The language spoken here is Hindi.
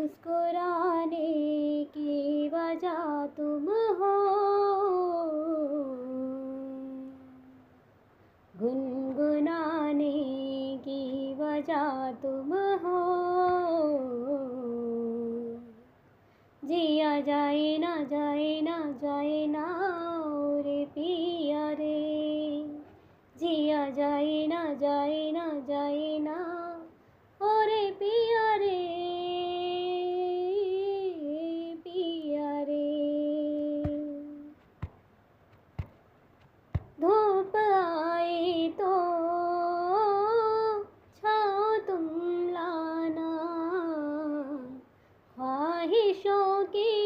मुस्कुराने की वजह तुम हो, गुनगुनाने की वजह तुम हो। जिया जाए ना जाए ना जाए ना रे पिया रे, जिया जाए ना जाए ना जाए ना ओरे पिया रे, पिया रे। धूप आए तो छाँव तुम लाना, ख्वाहिशों की